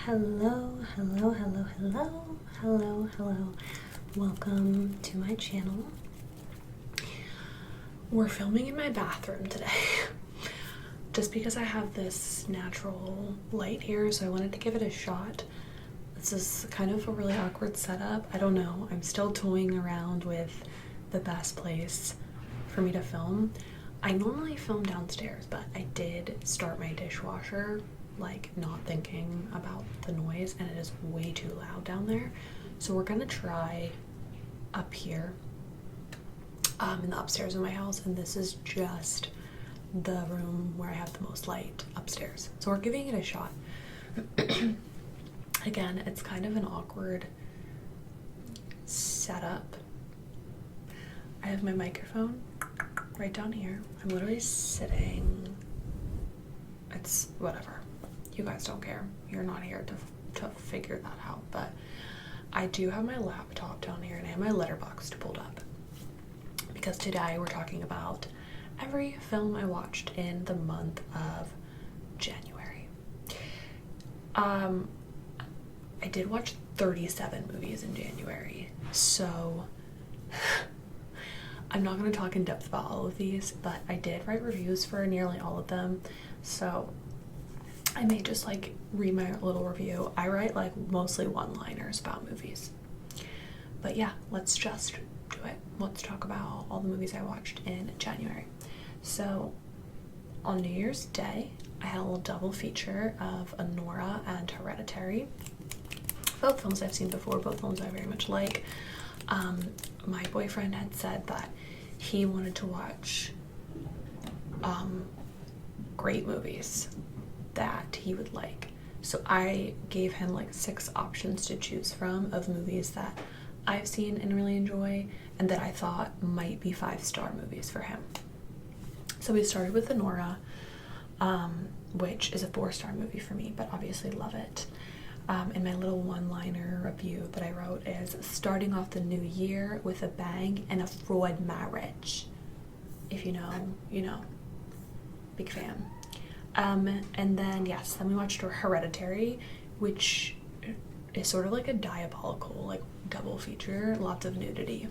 Hello. Welcome to my channel. We're filming in my bathroom today just because I have this natural light here, so I wanted to give it a shot. This is kind of a really awkward setup. I don't know. I'm still toying around with the best place for me to film. I normally film downstairs, but I did start my dishwasher like not thinking about the noise, and it is way too loud down there. So we're gonna try up here in the upstairs of my house, and this is just the room where I have the most light upstairs. So we're giving it a shot. Again, it's kind of an awkward setup. I have my microphone right down here. I'm literally sitting. It's whatever. You guys don't care. You're not here to figure that out. But I do have my laptop down here, and I have my Letterboxd pulled up because today we're talking about every film I watched in the month of January. I did watch 37 movies in January, so I'm not going to talk in depth about all of these, but I did write reviews for nearly all of them, so I may just like read my little review. I write like mostly one-liners about movies. But yeah, let's just do it. Let's talk about all the movies I watched in January. So on New Year's Day, I had a little double feature of Nora and Hereditary. Both films I've seen before, both films I very much like. My boyfriend had said that he wanted to watch great movies that he would like. So I gave him like 6 options to choose from of movies that I've seen and really enjoy and that I thought might be 5-star movies for him. So we started with Nora, which is a 4-star movie for me, but obviously love it. And my little one-liner review that I wrote is starting off the new year with a bang and a fraud marriage. If you know, you know. Big fan. And then we watched Hereditary, which is sort of like a diabolical, like double feature, lots of nudity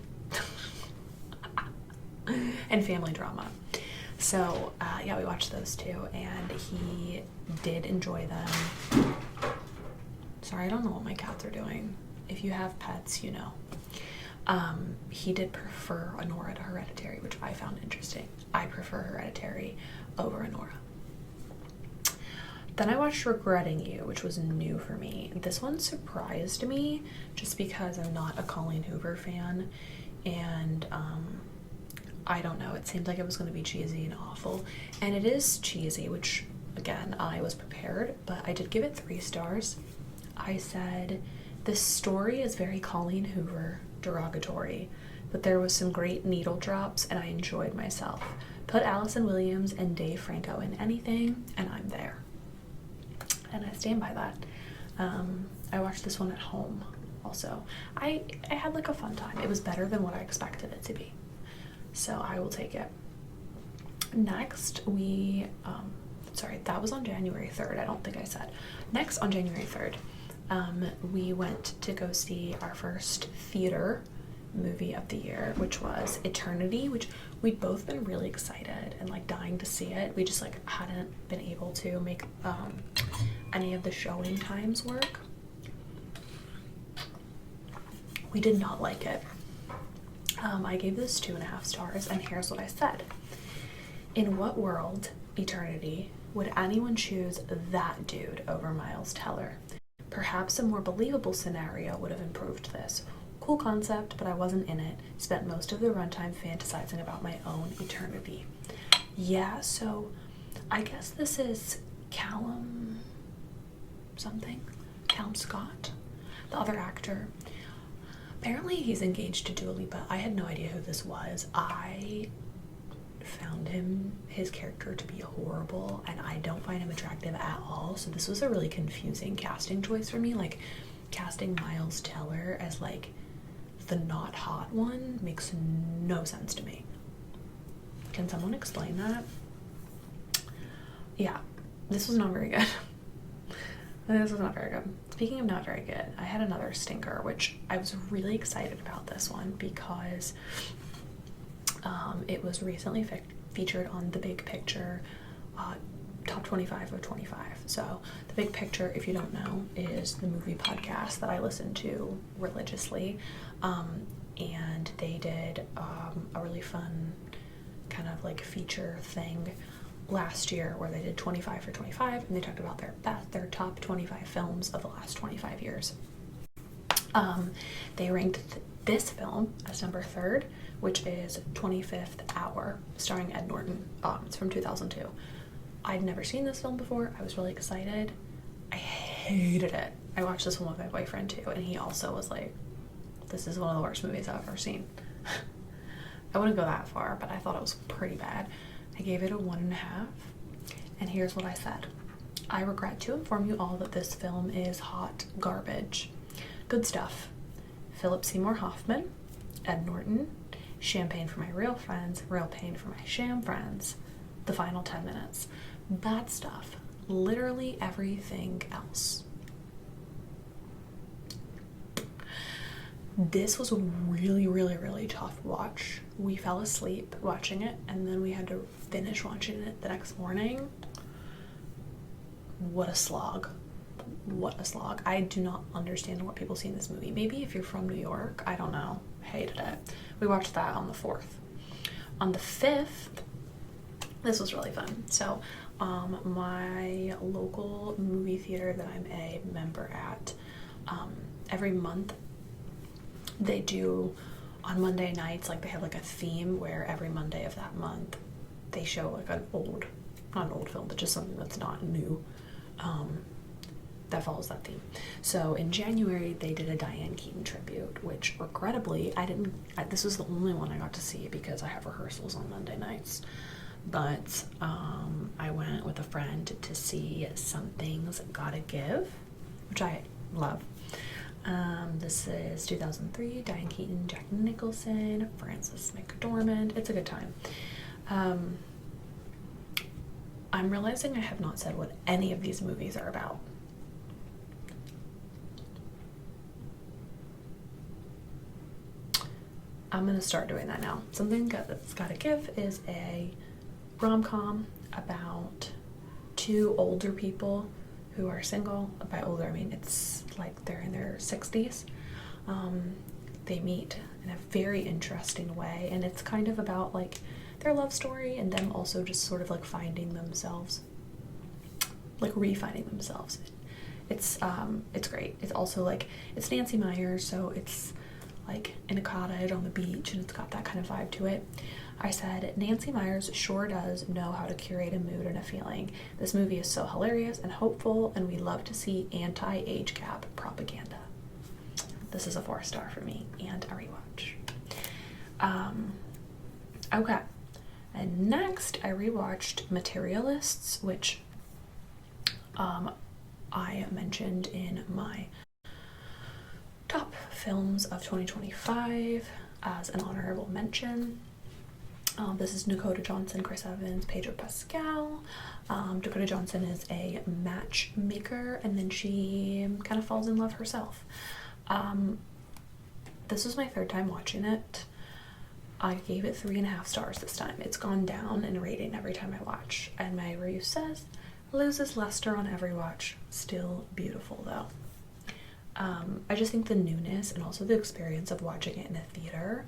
and family drama. So we watched those two, and he did enjoy them. Sorry, I don't know what my cats are doing. If you have pets, you know. He did prefer Nora to Hereditary, which I found interesting. I prefer Hereditary over Nora. Then I watched Regretting You, which was new for me. This one surprised me just because I'm not a Colleen Hoover fan, and I don't know, it seemed like it was going to be cheesy and awful, and it is cheesy, which again, I was prepared, but I did give it 3 stars. I said, this story is very Colleen Hoover derogatory, but there was some great needle drops and I enjoyed myself. Put Allison Williams and Dave Franco in anything and I'm there. And I stand by that. I watched this one at home also. I had like a fun time. It was better than what I expected it to be. So I will take it. Next, that was on January 3rd. I don't think I said. Next, on January 3rd, we went to go see our first theater movie of the year, which was Eternity, which we'd both been really excited and like dying to see it. We just like hadn't been able to make any of the showing times work. We did not like it. I gave this 2.5 stars, and here's what I said. In what world, Eternity, would anyone choose that dude over Miles Teller? Perhaps a more believable scenario would have improved this. Cool concept, but I wasn't in it. Spent most of the runtime fantasizing about my own eternity. Yeah, so I guess this is Callum Scott, the other actor. Apparently he's engaged to Dua Lipa. I had no idea who this was. I found his character to be horrible, and I don't find him attractive at all, so this was a really confusing casting choice for me. Like, casting Miles Teller as like the not hot one makes no sense to me. Can someone explain that? Yeah, this was not very good. This was not very good. Speaking of not very good, I had another stinker, which I was really excited about this one because it was recently featured on The Big Picture Top 25 of 25. So The Big Picture, if you don't know, is the movie podcast that I listen to religiously. And they did a really fun kind of like feature thing last year where they did 25 for 25, and they talked about their top 25 films of the last 25 years. They ranked this film as number 3rd, which is 25th Hour, starring Ed Norton. It's from 2002. I'd never seen this film before. I was really excited. I hated it. I watched this one with my boyfriend too, and he also was like, this is one of the worst movies I've ever seen. I wouldn't go that far, but I thought it was pretty bad. I gave it a 1.5, and here's what I said. I regret to inform you all that this film is hot garbage. Good stuff. Philip Seymour Hoffman, Ed Norton, champagne for my real friends, real pain for my sham friends, the final 10 minutes. Bad stuff. Literally everything else. This was a really, really, really tough watch. We fell asleep watching it, and then we had to finish watching it the next morning. What a slog. What a slog. I do not understand what people see in this movie. Maybe if you're from New York, I don't know. Hated it. We watched that on the 4th. On the 5th, this was really fun. So, my local movie theater that I'm a member at, every month they do on Monday nights, like they have like a theme where every Monday of that month they show like not an old film, but just something that's not new, that follows that theme. So in January they did a Diane Keaton tribute, which regrettably this was the only one I got to see because I have rehearsals on Monday nights. But I went with a friend to see Something's Gotta Give, which I love. This is 2003, Diane Keaton, Jack Nicholson, Frances McDormand. It's a good time. I'm realizing I have not said what any of these movies are about. I'm gonna start doing that now. Something That's Gotta Give is a rom-com about 2 older people who are single. By older, I mean it's like they're in their 60s. They meet in a very interesting way, and it's kind of about like their love story and them also just sort of like finding themselves, like refinding themselves. It's great. It's also like, it's Nancy Meyers, so it's like in a cottage on the beach, and it's got that kind of vibe to it. I said, Nancy Meyers sure does know how to curate a mood and a feeling. This movie is so hilarious and hopeful, and we love to see anti-age gap propaganda. This is a 4-star for me and a rewatch. Okay. And next I rewatched Materialists, which I mentioned in my top films of 2025 as an honorable mention. This is Dakota Johnson, Chris Evans, Pedro Pascal. Dakota Johnson is a matchmaker, and then she kind of falls in love herself. This was my 3rd time watching it. I gave it 3.5 stars this time. It's gone down in rating every time I watch, and my review says, loses luster on every watch. Still beautiful though. I just think the newness and also the experience of watching it in a theater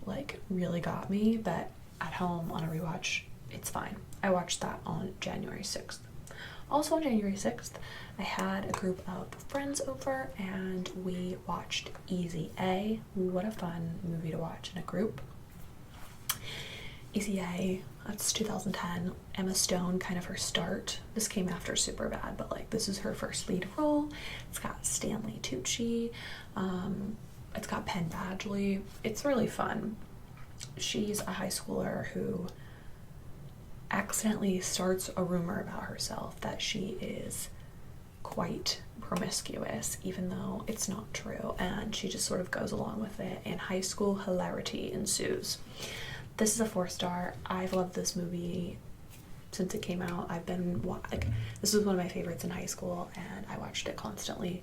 like really got me, but at home on a rewatch, it's fine. I watched that on January 6th. Also on January 6th, I had a group of friends over and we watched Easy A. What a fun movie to watch in a group. Easy A, that's 2010. Emma Stone, kind of her start. This came after Superbad, but like this is her first lead role. It's got Stanley Tucci. It's got Penn Badgley. It's really fun. She's a high schooler who accidentally starts a rumor about herself that she is quite promiscuous, even though it's not true, and she just sort of goes along with it, and high school hilarity ensues. This is a 4-star. I've loved this movie since it came out. I've been, like, this was one of my favorites in high school, and I watched it constantly.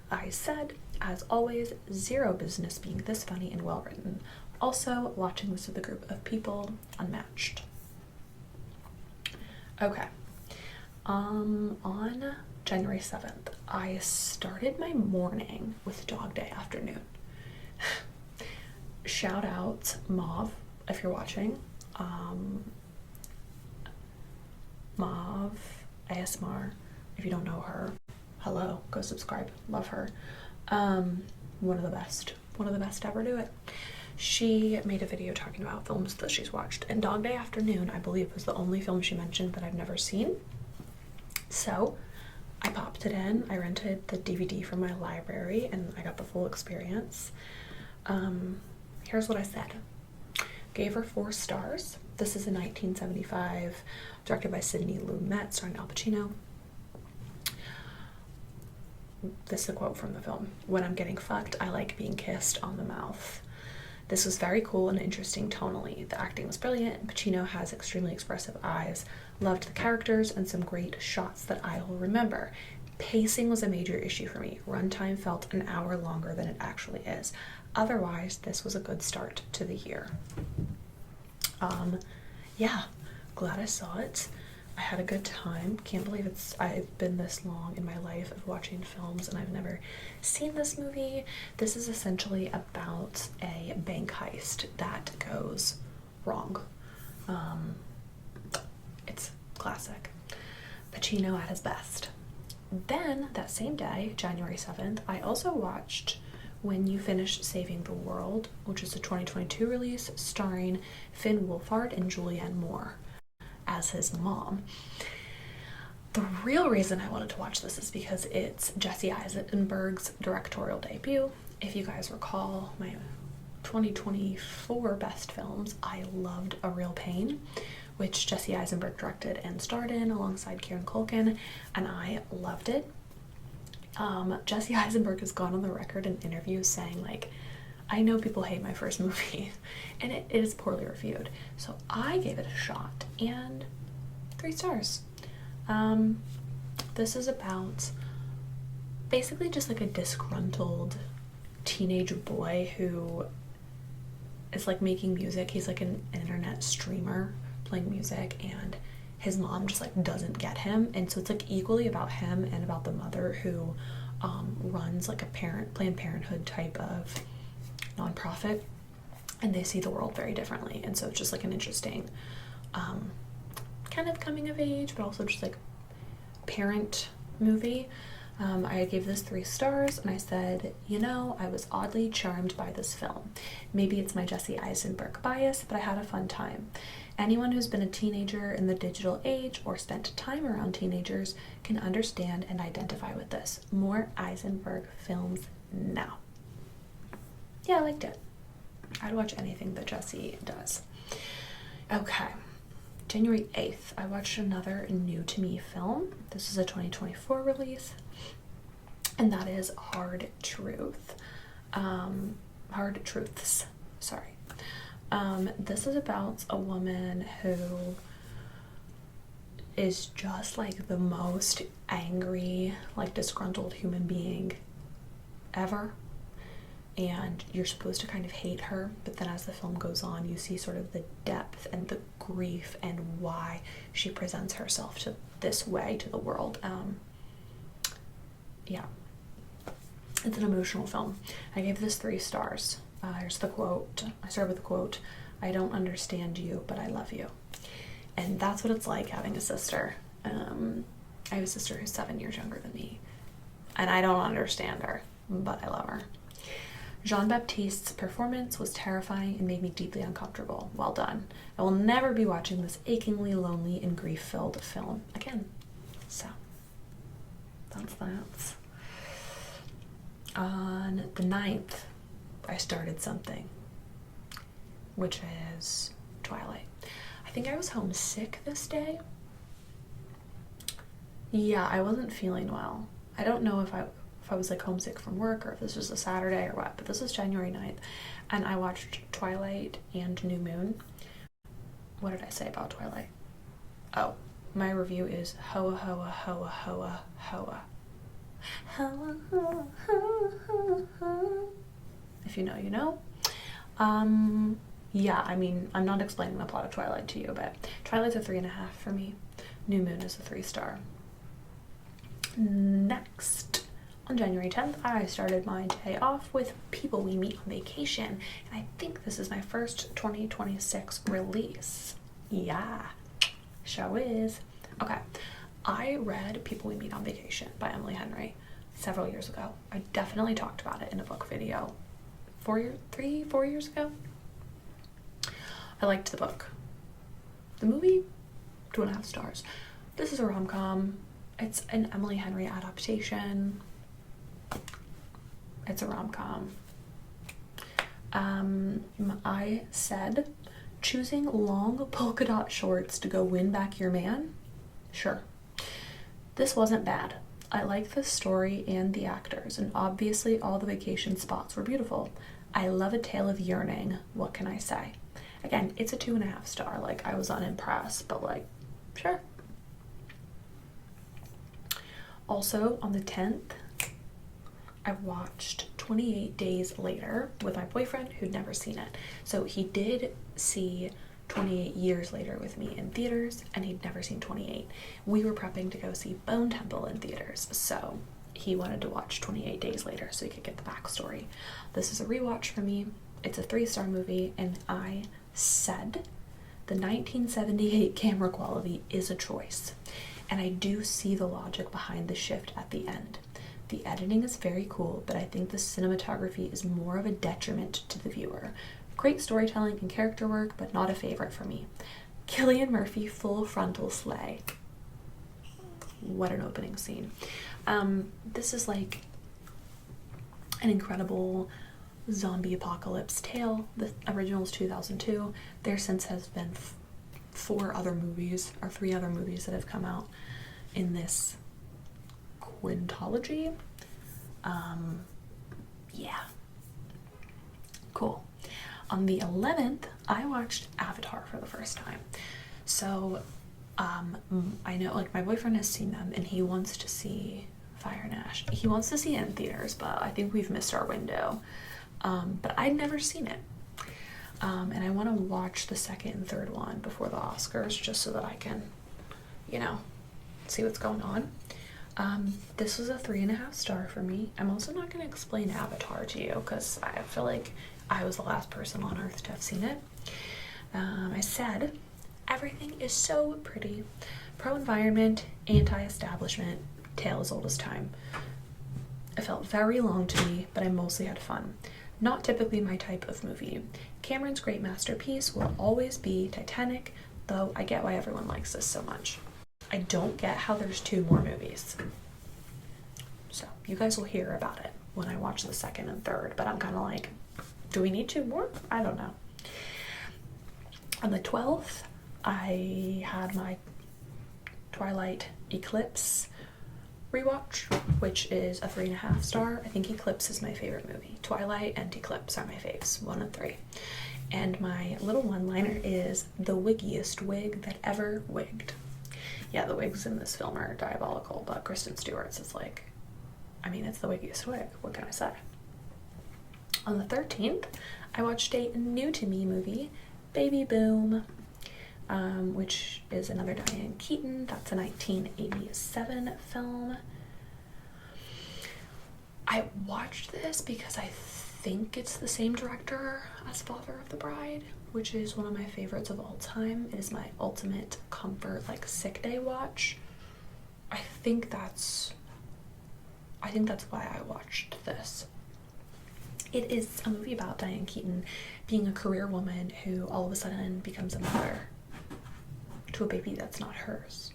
I said, as always, zero business being this funny and well written. Also, watching this with a group of people, unmatched. Okay. On January 7th, I started my morning with Dog Day Afternoon. Shout out Mauve, if you're watching. Mauve ASMR, if you don't know her, hello, go subscribe, love her. One of the best ever do it. She made a video talking about films that she's watched, and Dog Day Afternoon, I believe, was the only film she mentioned that I've never seen. So I popped it in. I rented the DVD from my library, and I got the full experience. Here's what I said. Gave her 4 stars. This is a 1975, directed by Sidney Lumet, starring Al Pacino. This is a quote from the film. When I'm getting fucked, I like being kissed on the mouth. This was very cool and interesting tonally. The acting was brilliant. Pacino has extremely expressive eyes. Loved the characters and some great shots that I will remember. Pacing was a major issue for me. Runtime felt an hour longer than it actually is. Otherwise, this was a good start to the year. Yeah, glad I saw it. I had a good time. Can't believe I've been this long in my life of watching films and I've never seen this movie. This is essentially about a bank heist that goes wrong. It's classic. Pacino at his best. Then, that same day, January 7th, I also watched When You Finish Saving the World, which is a 2022 release starring Finn Wolfhard and Julianne Moore as his mom. The real reason I wanted to watch this is because it's Jesse Eisenberg's directorial debut. If you guys recall my 2024 best films, I loved A Real Pain, which Jesse Eisenberg directed and starred in alongside Kieran Culkin, and I loved it. Jesse Eisenberg has gone on the record in interviews saying, like, I know people hate my first movie, and it is poorly reviewed, so I gave it a shot, and 3 stars. This is about basically just like a disgruntled teenage boy who is like making music. He's like an internet streamer playing music, and his mom just like doesn't get him, and so it's like equally about him and about the mother who runs like a Planned Parenthood type of nonprofit, and they see the world very differently, and so it's just like an interesting kind of coming of age but also just like parent movie. I gave this 3 stars, and I said, I was oddly charmed by this film. Maybe it's my Jesse Eisenberg bias, but I had a fun time. Anyone who's been a teenager in the digital age or spent time around teenagers can understand and identify with this. More Eisenberg films now. Yeah, I liked it. I'd watch anything that Jesse does. Okay. January 8th, I watched another new to me film. This is a 2024 release, and that is Hard Truth. Hard Truths, sorry. This is about a woman who is just like the most angry, like disgruntled human being ever. And you're supposed to kind of hate her, but then as the film goes on, you see sort of the depth and the grief and why she presents herself to this way to the world. Yeah, it's an emotional film. I gave this 3 stars. Here's the quote. I start with the quote, "I don't understand you, but I love you." And that's what it's like having a sister. I have a sister who's 7 years younger than me, and I don't understand her, but I love her. Jean-Baptiste's performance was terrifying and made me deeply uncomfortable. Well done. I will never be watching this achingly lonely and grief-filled film again. So, that's that. On the 9th, I started something, which is Twilight. I think I was homesick this day. Yeah, I wasn't feeling well. I don't know if I was like homesick from work or if this was a Saturday or what, but this was January 9th, and I watched Twilight and New Moon. What did I say about Twilight? Oh, my review is hoa hoa hoa hoa hoa. Hoa hoa hoa hoa. If you know, you know. Yeah, I mean, I'm not explaining the plot of Twilight to you, but Twilight's a 3.5 for me. New Moon is a 3-star. Next, on January 10th, I started my day off with People We Meet on Vacation, and I think this is my first 2026 release. Yeah, show is. Okay, I read People We Meet on Vacation by Emily Henry several years ago. I definitely talked about it in a book video 4 years ago. I liked the book. The movie, 2.5 stars. This is a rom-com. It's an Emily Henry adaptation. It's a rom-com. I said, choosing long polka dot shorts to go win back your man? Sure. This wasn't bad. I like the story and the actors, and obviously all the vacation spots were beautiful. I love a tale of yearning. What can I say? Again, it's a 2.5 star. Like, I was unimpressed, but like, sure. Also, on the 10th, I watched 28 Days Later with my boyfriend who'd never seen it. So he did see 28 Years Later with me in theaters, and he'd never seen 28. We were prepping to go see Bone Temple in theaters, so he wanted to watch 28 Days Later so he could get the backstory. This is a rewatch for me. It's a 3-star movie, and I said the 1978 camera quality is a choice, and I do see the logic behind the shift at the end. The editing is very cool, but I think the cinematography is more of a detriment to the viewer. Great storytelling and character work, but not a favorite for me. Cillian Murphy full frontal slay. What an opening scene. This is like an incredible zombie apocalypse tale. The original is 2002. There since has been 3 other movies that have come out in this quintology. Yeah. Cool. On the 11th, I watched Avatar for the first time. So, I know, like, my boyfriend has seen them, and he wants to see Fire and Ash. He wants to see it in theaters, but I think we've missed our window. But I'd never seen it. And I want to watch the second and third one before the Oscars, just so that I can, you know, see what's going on. This was a 3.5 star for me. I'm also not going to explain Avatar to you, because I feel like I was the last person on earth to have seen it. I said, everything is so pretty. Pro-environment, anti-establishment, tale as old as time. It felt very long to me, but I mostly had fun. Not typically my type of movie. Cameron's great masterpiece will always be Titanic, though I get why everyone likes this so much. I don't get how there's 2 more movies. So, you guys will hear about it when I watch the second and third, but I'm kind of like, do we need 2 more? I don't know. On the 12th, I had my Twilight Eclipse rewatch, which is a 3.5 star. I think Eclipse is my favorite movie. Twilight and Eclipse are my faves, 1 and 3. And my little one-liner is the wiggiest wig that ever wigged. Yeah, the wigs in this film are diabolical, but Kristen Stewart's is like, I mean, it's the wiggiest wig. What can I say? On the 13th, I watched a new to me movie, Baby Boom, which is another Diane Keaton. That's a 1987 film. I watched this because I think it's the same director as Father of the Bride, which is one of my favorites of all time. It is my ultimate comfort, like, sick day watch. I think that's why I watched this. It is a movie about Diane Keaton being a career woman who all of a sudden becomes a mother to a baby that's not hers.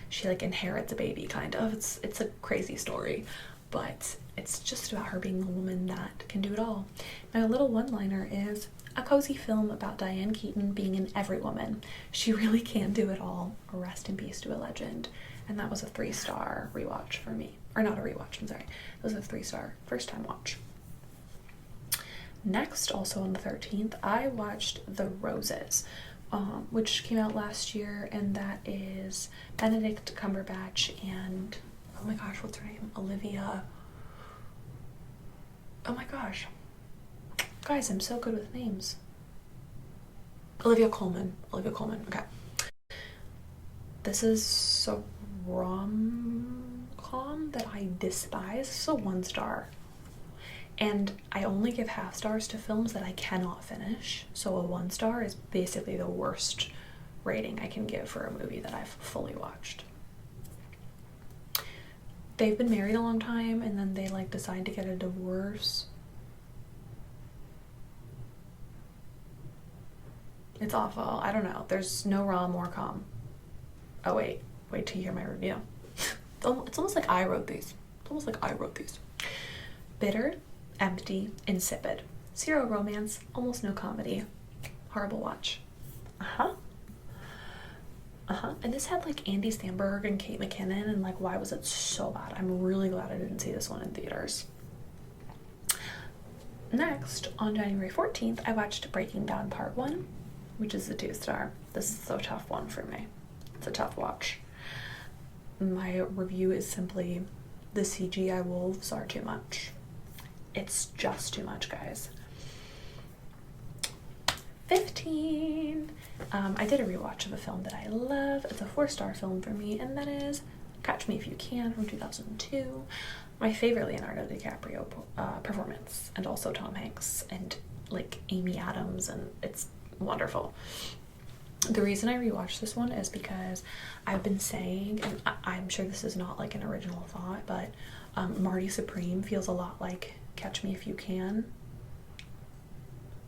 She like inherits a baby, kind of. It's a crazy story, but it's just about her being a woman that can do it all. My little one-liner is a cozy film about Diane Keaton being an every woman. She really can do it all. Rest in peace to a legend. And that was a 3-star rewatch for me. Or not a rewatch, I'm sorry. It was a 3-star first time watch. Next, also on the 13th, I watched The Roses, which came out last year, and that is Benedict Cumberbatch and, oh my gosh, what's her name? Olivia. Oh my gosh. Guys, I'm so good with names. Olivia Colman. Okay. This is a rom-com that I despise. It's a 1 star. And I only give half stars to films that I cannot finish. So a 1 star is basically the worst rating I can give for a movie that I've fully watched. They've been married a long time, and then they like decide to get a divorce. It's awful. I don't know. There's no rom or com. Oh wait till you hear my review. It's almost like I wrote these. Bitter, empty, insipid. 0 romance, almost no comedy. Horrible watch. And this had like Andy Samberg and Kate McKinnon, and like, why was it so bad? I'm really glad I didn't see this one in theaters. Next, on January 14th, I watched Breaking Dawn Part 1, which is a 2 star. This is a tough one for me. It's a tough watch. My review is simply, the CGI wolves are too much. It's just too much, guys. 15. I did a rewatch of a film that I love. It's a 4-star film for me, and that is Catch Me If You Can from 2002. My favorite Leonardo DiCaprio performance, and also Tom Hanks and like Amy Adams, and it's wonderful. The reason I rewatched this one is because I've been saying, and I'm sure this is not like an original thought, but Marty Supreme feels a lot like Catch Me If You Can.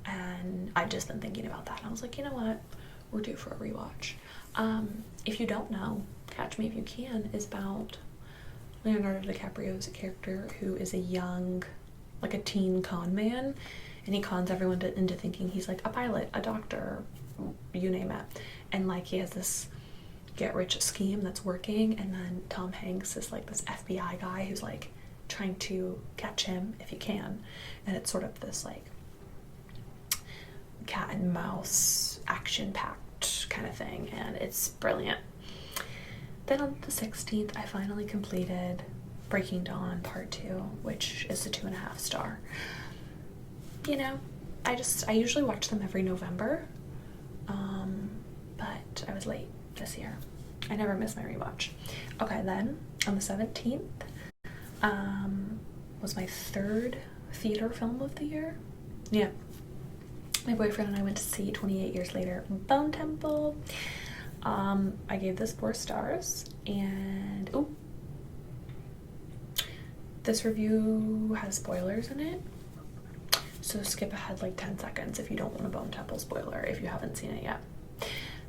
And I've just been thinking about that. And I was like, you know what? We're due for a rewatch. If you don't know, Catch Me If You Can is about Leonardo DiCaprio's character who is a young, like a teen con man. And he cons everyone into thinking he's like a pilot, a doctor, you name it. And like he has this get-rich scheme that's working. And then Tom Hanks is like this FBI guy who's like trying to catch him if he can. And it's sort of this like cat and mouse action-packed kind of thing, and it's brilliant. Then on the 16th, I finally completed Breaking Dawn Part 2, which is a 2.5 star. You know, I usually watch them every November, but I was late this year. I never miss my rewatch. Okay, then on the 17th was my 3rd theater film of the year. Yeah. My boyfriend and I went to see 28 Years Later, Bone Temple. I gave this 4 stars, and this review has spoilers in it, so skip ahead like 10 seconds if you don't want a Bone Temple spoiler if you haven't seen it yet.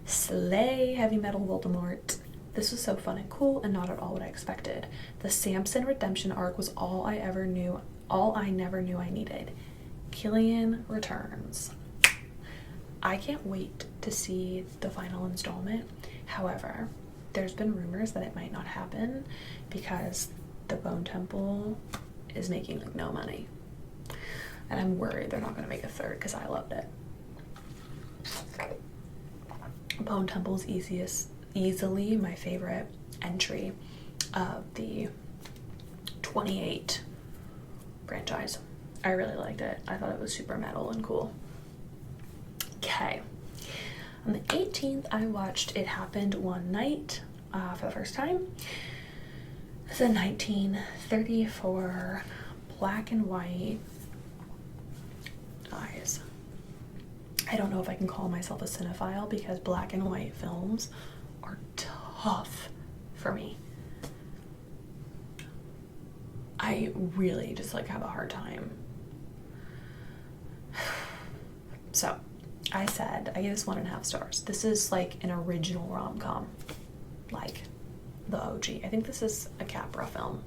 Slay, Heavy Metal Voldemort. This was so fun and cool, and not at all what I expected. The Samson redemption arc was all I never knew I needed. Killian returns. I can't wait to see the final installment. However, there's been rumors that it might not happen because the Bone Temple is making like no money. And I'm worried they're not going to make a 3rd because I loved it. Bone Temple's easily my favorite entry of the 28 franchise. I really liked it. I thought it was super metal and cool. Okay. On the 18th, I watched It Happened One Night for the first time. It's a 1934 black and white. Guys, I don't know if I can call myself a cinephile because black and white films are tough for me. I really just like have a hard time. So I gave this 1.5 stars. This is like an original rom-com, like the OG. I think this is a Capra film.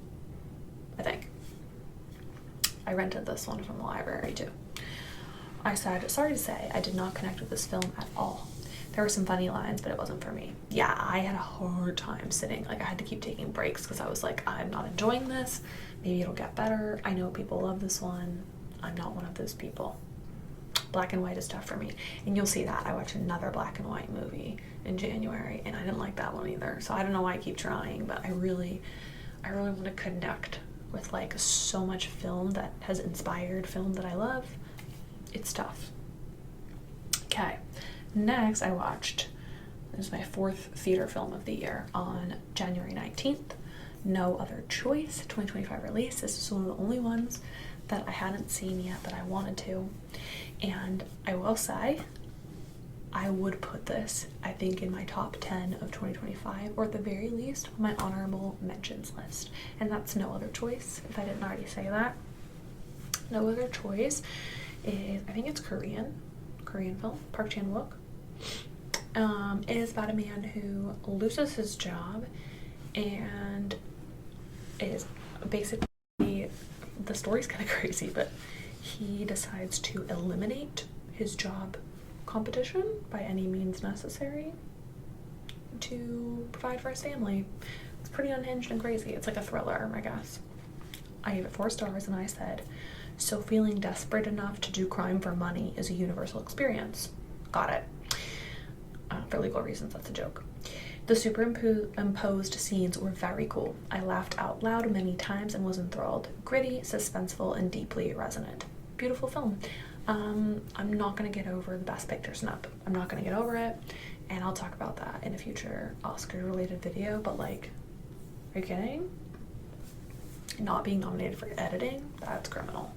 I think. I rented this one from the library too. I said, sorry to say, I did not connect with this film at all. There were some funny lines, but it wasn't for me. Yeah, I had a hard time sitting. Like I had to keep taking breaks because I was like, I'm not enjoying this. Maybe it'll get better. I know people love this one. I'm not one of those people. Black and white is tough for me. And you'll see that. I watched another black and white movie in January, and I didn't like that one either. So I don't know why I keep trying, but I really want to connect with like so much film that has inspired film that I love. It's tough. Okay, next I watched, this is my 4th theater film of the year, on January 19th, No Other Choice, 2025 release. This is one of the only ones that I hadn't seen yet that I wanted to. And I will say, I would put this, I think, in my top 10 of 2025, or at the very least, on my honorable mentions list. And that's No Other Choice, if I didn't already say that. No Other Choice is, I think it's Korean film, Park Chan-wook. It is about a man who loses his job, and it is basically, the story's kind of crazy, but he decides to eliminate his job competition by any means necessary to provide for his family. It's pretty unhinged and crazy. It's like a thriller, I guess. I gave it 4 stars, and I said, so feeling desperate enough to do crime for money is a universal experience. Got it. For legal reasons, that's a joke. The superimposed scenes were very cool. I laughed out loud many times and was enthralled. Gritty, suspenseful, and deeply resonant. Beautiful film. I'm not going to get over the Best Picture snub. I'm not going to get over it, and I'll talk about that in a future Oscar-related video, but like, are you kidding? Not being nominated for editing? That's criminal.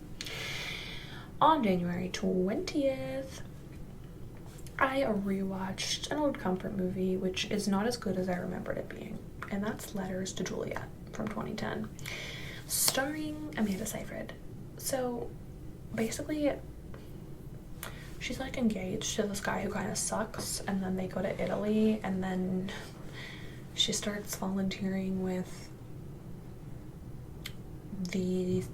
On January 20th, I rewatched an old comfort movie, which is not as good as I remembered it being, and that's Letters to Juliet from 2010, starring Amanda Seyfried. So basically, she's like engaged to this guy who kind of sucks, and then they go to Italy, and then she starts volunteering with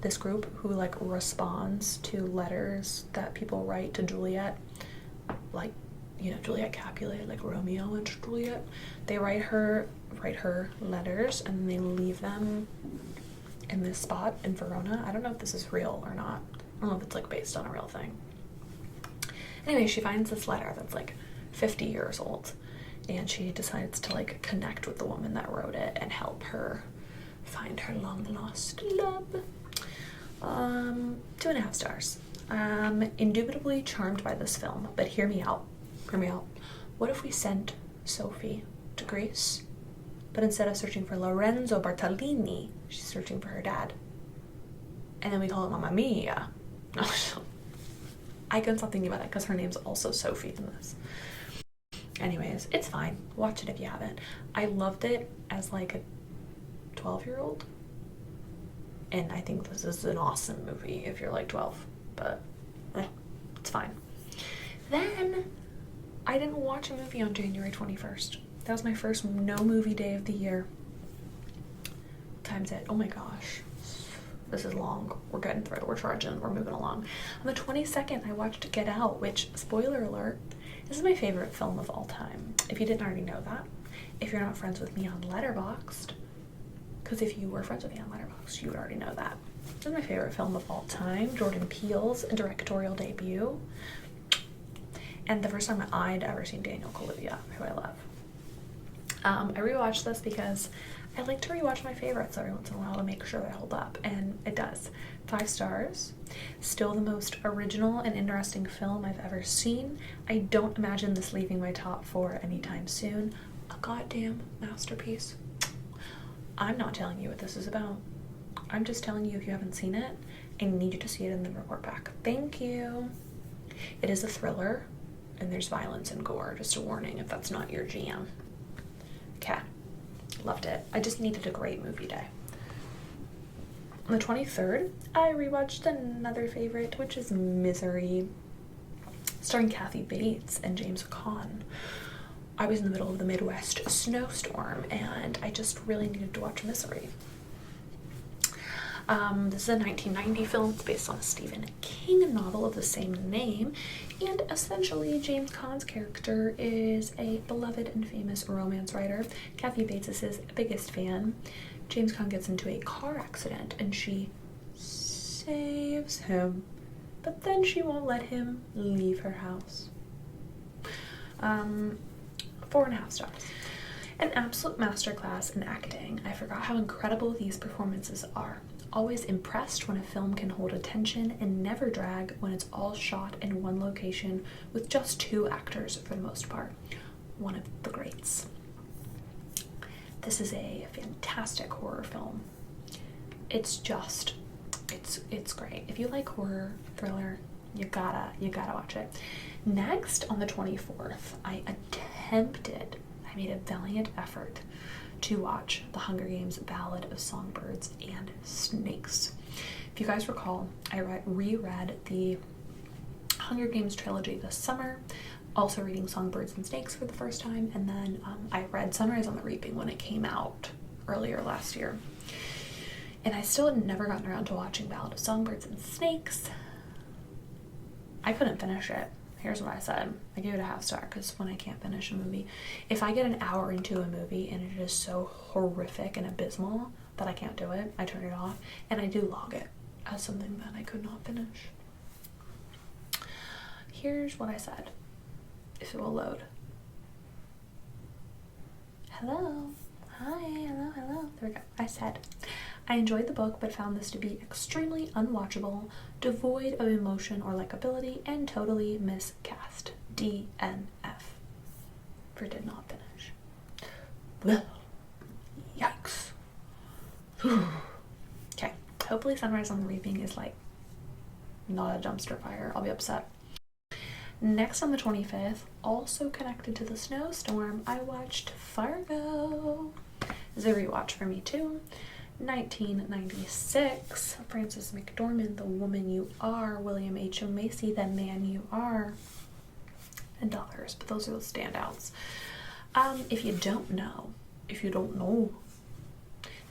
this group who like responds to letters that people write to Juliet, like, you know, Juliet Capulet, like Romeo and Juliet. They write her letters, and they leave them in this spot in Verona. I don't know if this is real or not. I don't know if it's like based on a real thing. Anyway, she finds this letter that's like 50 years old, and she decides to like connect with the woman that wrote it and help her find her long lost love. 2.5 stars. Indubitably charmed by this film, but hear me out. What if we sent Sophie to Greece, but instead of searching for Lorenzo Bartolini, she's searching for her dad, and then we call it Mamma Mia? I couldn't stop thinking about it because her name's also Sophie in this. Anyways, it's fine. Watch it if you haven't. I loved it as like a 12-year-old, and I think this is an awesome movie if you're like 12, but it's fine. Then I didn't watch a movie on January 21st. That was my first no movie day of the year. Time's it. Oh my gosh. This is long. We're getting through it. We're charging. We're moving along. On the 22nd, I watched Get Out, which, spoiler alert, this is my favorite film of all time. If you didn't already know that. If you're not friends with me on Letterboxd, because if you were friends with me on Letterboxd, you would already know that. This is my favorite film of all time. Jordan Peele's directorial debut. And the first time I'd ever seen Daniel Kaluuya, who I love. I rewatched this because I like to rewatch my favorites every once in a while to make sure they hold up, and it does. 5 stars. Still the most original and interesting film I've ever seen. I don't imagine this leaving my top 4 anytime soon. A goddamn masterpiece. I'm not telling you what this is about. I'm just telling you, if you haven't seen it, I need you to see it and then report back. Thank you. It is a thriller, and there's violence and gore. Just a warning if that's not your jam. Okay. Loved it. I just needed a great movie day. On the 23rd, I rewatched another favorite, which is Misery, starring Kathy Bates and James Caan. I was in the middle of the Midwest snowstorm, and I just really needed to watch Misery. This is a 1990 film. It's based on a Stephen King novel of the same name, and essentially James Caan's character is a beloved and famous romance writer. Kathy Bates is his biggest fan. James Caan gets into a car accident, and she saves him. but then she won't let him leave her house. 4.5 stars. An absolute masterclass in acting. I forgot how incredible these performances are. Always impressed when a film can hold attention and never drag when it's all shot in one location with just 2 actors for the most part. One of the greats. This is a fantastic horror film. It's great. If you like horror, thriller, you gotta watch it. Next, on the 24th, I made a valiant effort to watch The Hunger Games: Ballad of Songbirds and Snakes. If you guys recall, I reread the Hunger Games trilogy this summer, also reading Songbirds and Snakes for the first time, and then I read Sunrise on the Reaping when it came out earlier last year. And I still had never gotten around to watching Ballad of Songbirds and Snakes. I couldn't finish it. Here's what I said. I gave it a 1/2 star because when I can't finish a movie, if I get an hour into a movie and it is so horrific and abysmal that I can't do it, I turn it off, and I do log it as something that I could not finish. Here's what I said, if it will load. Hello. Hi. Hello. There we go. I said, I enjoyed the book, but found this to be extremely unwatchable, devoid of emotion or likability, and totally miscast. DNF. For did not finish. Well, yikes. Okay, hopefully Sunrise on the Reaping is like not a dumpster fire. I'll be upset. Next, on the 25th, also connected to the snowstorm, I watched Fargo. It's a rewatch for me too. 1996, Frances McDormand, The Woman You Are, William H. Macy, The Man You Are, and others, but those are the standouts. If you don't know, this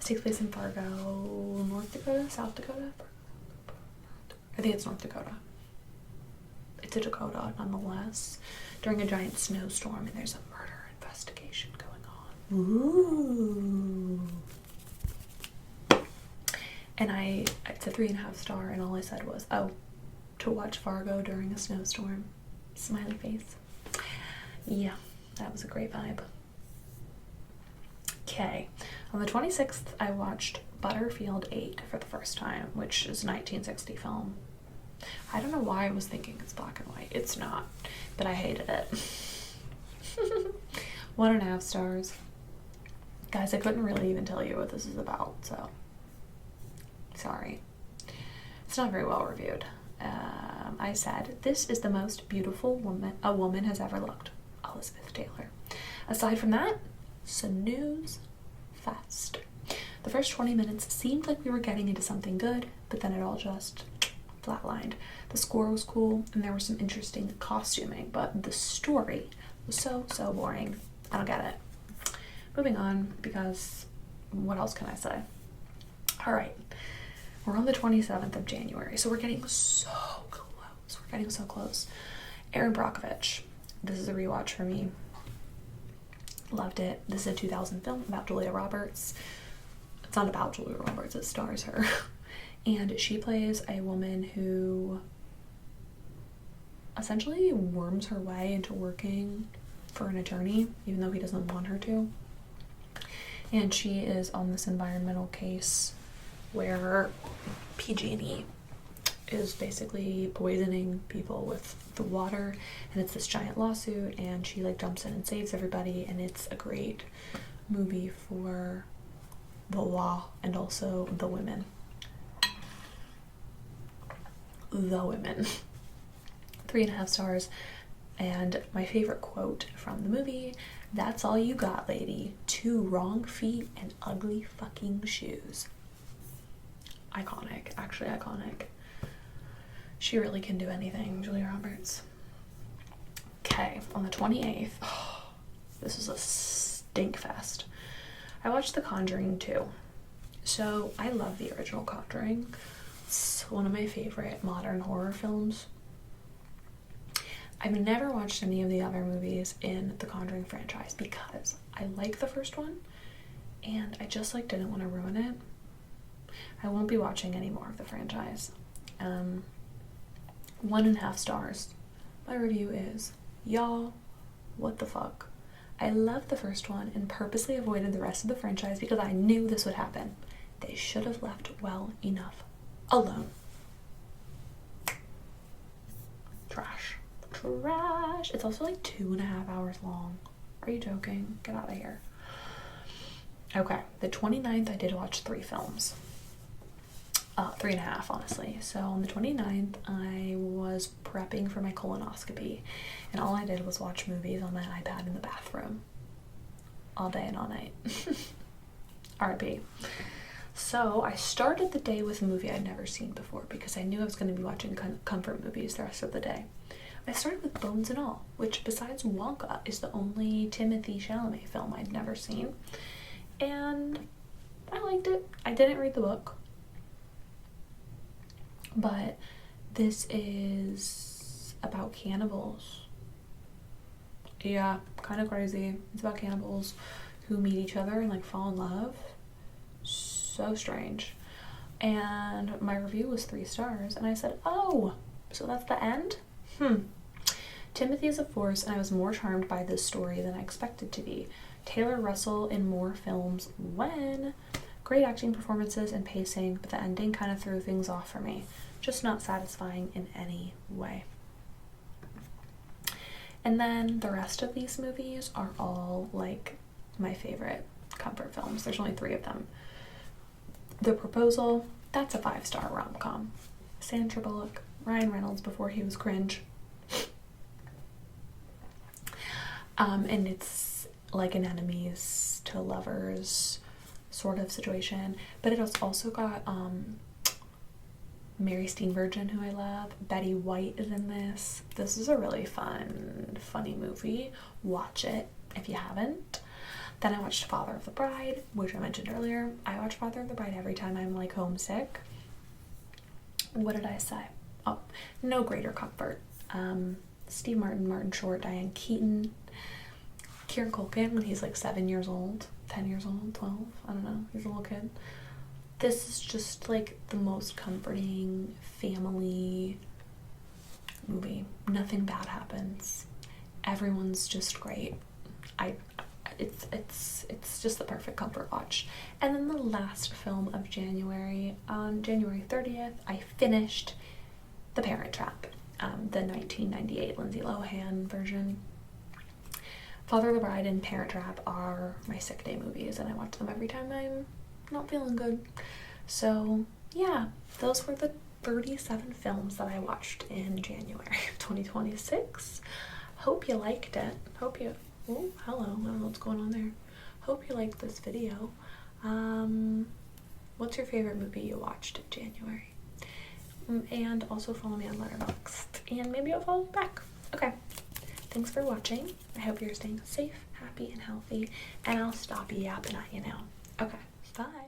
takes place in Fargo, North Dakota, South Dakota? I think it's North Dakota. It's a Dakota, nonetheless, during a giant snowstorm, and there's a murder investigation going on. Ooh. And it's a 3.5 star, and all I said was, oh, to watch Fargo during a snowstorm. Smiley face. Yeah, that was a great vibe. Okay, on the 26th, I watched Butterfield 8 for the first time, which is a 1960 film. I don't know why I was thinking it's black and white. It's not, but I hated it. 1.5 stars. Guys, I couldn't really even tell you what this is about, so sorry. It's not very well reviewed. I said, this is the most beautiful woman a woman has ever looked. Elizabeth Taylor. Aside from that, snooze fest. The first 20 minutes seemed like we were getting into something good, but then it all just flatlined. The score was cool, and there was some interesting costuming, but the story was so boring. I don't get it. Moving on, because what else can I say? All right. We're on the 27th of January, so we're getting so close. Erin Brockovich. This is a rewatch for me. Loved it. This is a 2000 film about Julia Roberts. It's not about Julia Roberts, it stars her. And she plays a woman who essentially worms her way into working for an attorney, even though he doesn't want her to. And she is on this environmental case where PG&E is basically poisoning people with the water, and it's this giant lawsuit, and she like jumps in and saves everybody, and it's a great movie for the law and also the women. 3.5 stars. And my favorite quote from the movie, "That's all you got, lady. 2 wrong feet and ugly fucking shoes." Iconic, actually iconic. She really can do anything, Julia Roberts. Okay, on the 28th, this was a stink fest. I watched The Conjuring 2. So I love the original Conjuring. It's one of my favorite modern horror films. I've never watched any of the other movies in the Conjuring franchise because I like the first one and I just like didn't want to ruin it. I won't be watching any more of the franchise. 1.5 stars. My review is, y'all, what the fuck? I loved the first one and purposely avoided the rest of the franchise because I knew this would happen. They should have left well enough alone. Trash. Trash. It's also like 2.5 hours long. Are you joking? Get out of here. Okay, the 29th I did watch 3 films. 3.5, honestly. So on the 29th, I was prepping for my colonoscopy, and all I did was watch movies on my iPad in the bathroom. All day and all night. R.I.P. So I started the day with a movie I'd never seen before because I knew I was going to be watching comfort movies the rest of the day. I started with Bones and All, which besides Wonka is the only Timothée Chalamet film I'd never seen. And I liked it. I didn't read the book, but this is about cannibals. Yeah, kind of crazy. It's about cannibals who meet each other and like fall in love. So strange. And my review was 3 stars, and I said, oh, so that's the end? Timothy is a force, and I was more charmed by this story than I expected to be. Taylor Russell in more films when? Great acting performances and pacing, but the ending kind of threw things off for me. Just not satisfying in any way. And then the rest of these movies are all like my favorite comfort films. There's only 3 of them. The Proposal, that's a 5-star rom-com. Sandra Bullock, Ryan Reynolds before he was cringe. And it's like an enemies to lovers sort of situation. But it has also got Mary Steenburgen, who I love. Betty White is in this. This is a really funny movie. Watch it if you haven't. Then I watched Father of the Bride, which I mentioned earlier. I watch Father of the Bride every time I'm like homesick. What did I say? Oh, no greater comfort. Steve Martin, Martin Short, Diane Keaton, Kieran Culkin when he's like 7 years old, 10 years old, 12, I don't know, he's a little kid. This is just like the most comforting family movie. Nothing bad happens. Everyone's just great. It's just the perfect comfort watch. And then the last film of January, on January 30th, I finished The Parent Trap, the 1998 Lindsay Lohan version. Father of the Bride and Parent Trap are my sick day movies, and I watch them every time I'm not feeling good. So yeah, those were the 37 films that I watched in January of 2026. Hope you liked it. Oh, hello, I don't know what's going on there. Hope you liked this video. What's your favorite movie you watched in January? And also follow me on Letterboxd, and maybe I'll follow back. Okay, thanks for watching. I hope you're staying safe, happy, and healthy, and I'll stop yapping at you now. Okay, bye.